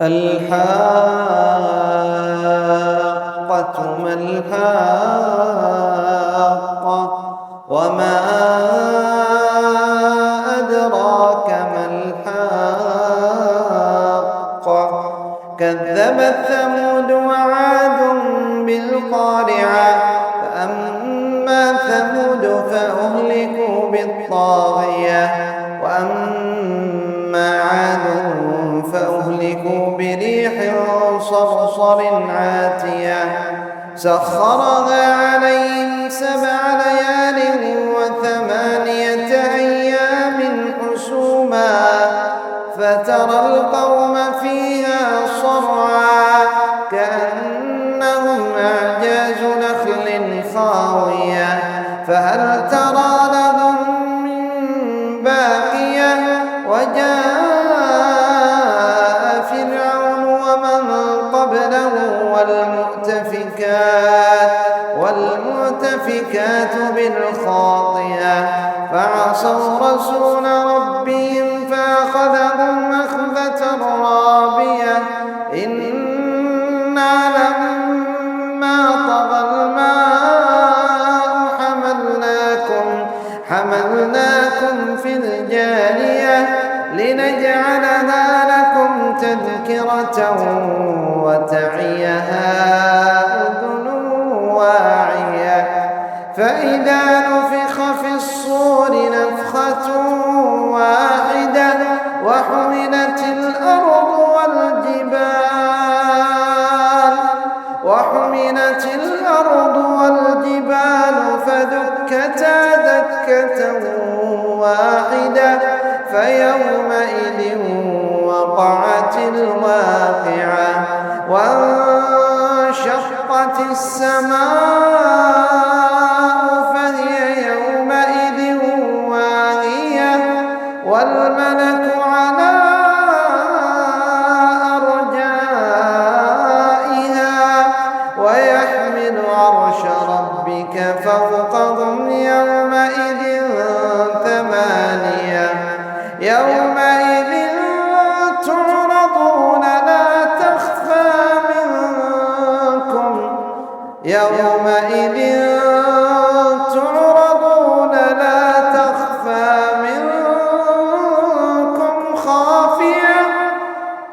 الحاقة ما الحاقة وما أدراك ما الحاقة كذبت ثمود وعاد بالقارعة فأما ثمود فأهلكوا بالطاغية وأما عاد فأهلكوا بريح صرصر عاتية سخرها عليهم 7 ليال و8 أيام حسوما فترى القوم فيها صرعا كأنهم أعجاز نخل خاوية فهل ترى لهم من باقية وجاء فرعون ومن قبله والمؤتفكات بالخاطئة فعصوا رسول ربهم فأخذهم أخذة رابية إنا لما طغى الماء حملناكم في الجارية لنجعلها لكم تذكرة وتعيها أذن واعية فإذا نفخ في الصور نفخة واحدة وحملت الأرض والجبال فدكتا دكة واحدة فيومئذ وقعت الواقعة وانشقت السماء فهي يومئذ واهية والملك على أرجائها ويحمل عرش ربك فوقهم يومئذ 8 يومئذ تعرضون لا تخفى منكم خافية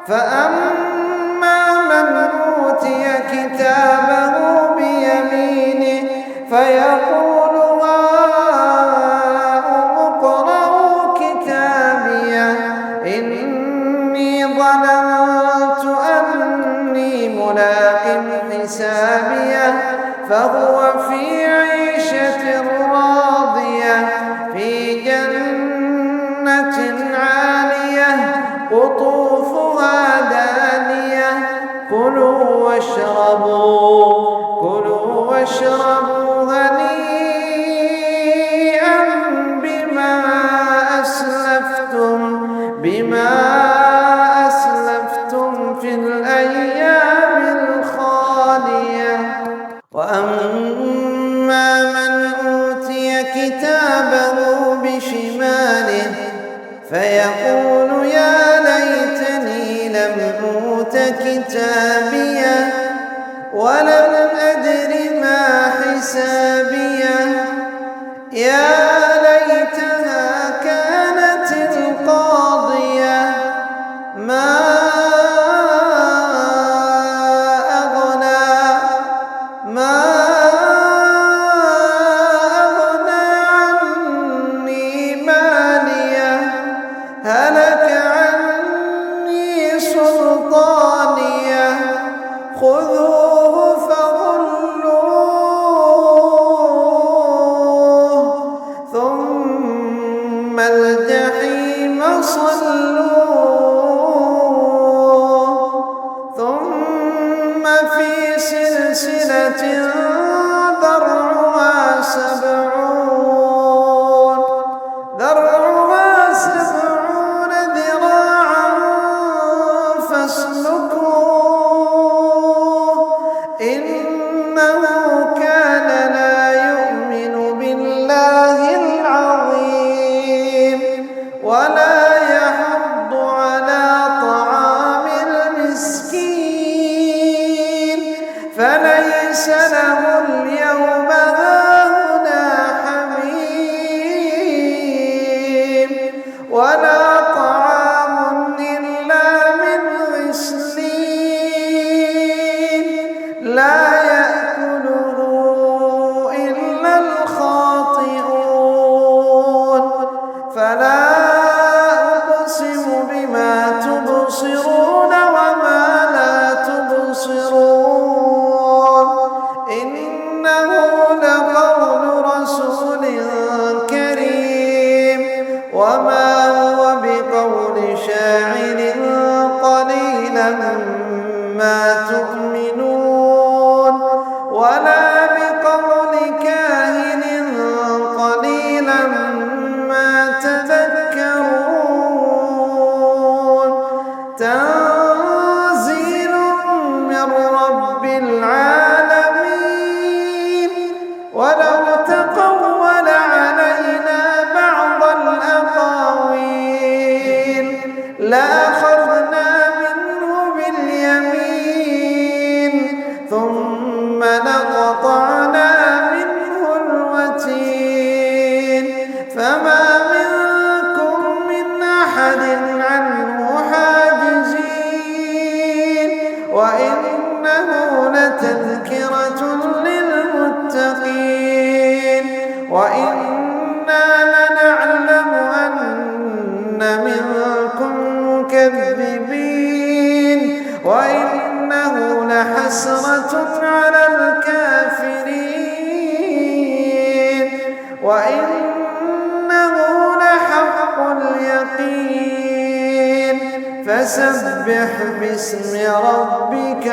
فأما من أوتي كتابه بيمينه فيقول هاؤم اقرءوا كتابيه إني ظننت أني ملاق حسابيه فهو في عيشة راضية في جنة عالية قطوفها دانية كلوا واشربوا هنيئا بما أسلفتم في الأيام الخالية وأما من أوتي كتابه بشماله فيقول يا ليتني لم أوت كتابيه ولم أدر ما حسابيه يا ليتها كانت القاضية ما أغنى عني ماليه هلك عني سلطانيه خذوه فغلوه ثم الجحيم صلوه ثم في سلسلة ذرعها 70 ذراعا فاسلكوه إنه كان لا يؤمن بالله العظيم ولا يحض على طعام المسكين تبصرون وما لا تبصرون إنه لقول رسول كريم وما هو بقول شاعر قليلا ما تؤمنون ولا بقول كاهن قليلا ما تذكرون تنزيل من رب العالمين ولو تقول علينا بعض الأقاويل لأخذنا منه باليمين ثم لقطعنا منه الوتين فما منكم من أحد عنه حاجزين وإنه لتذكرة للمتقين وإنا لنعلم أن منكم مكذبين وإنه لحسرة على الكافرين وإنه لحق اليقين فسبح باسم ربك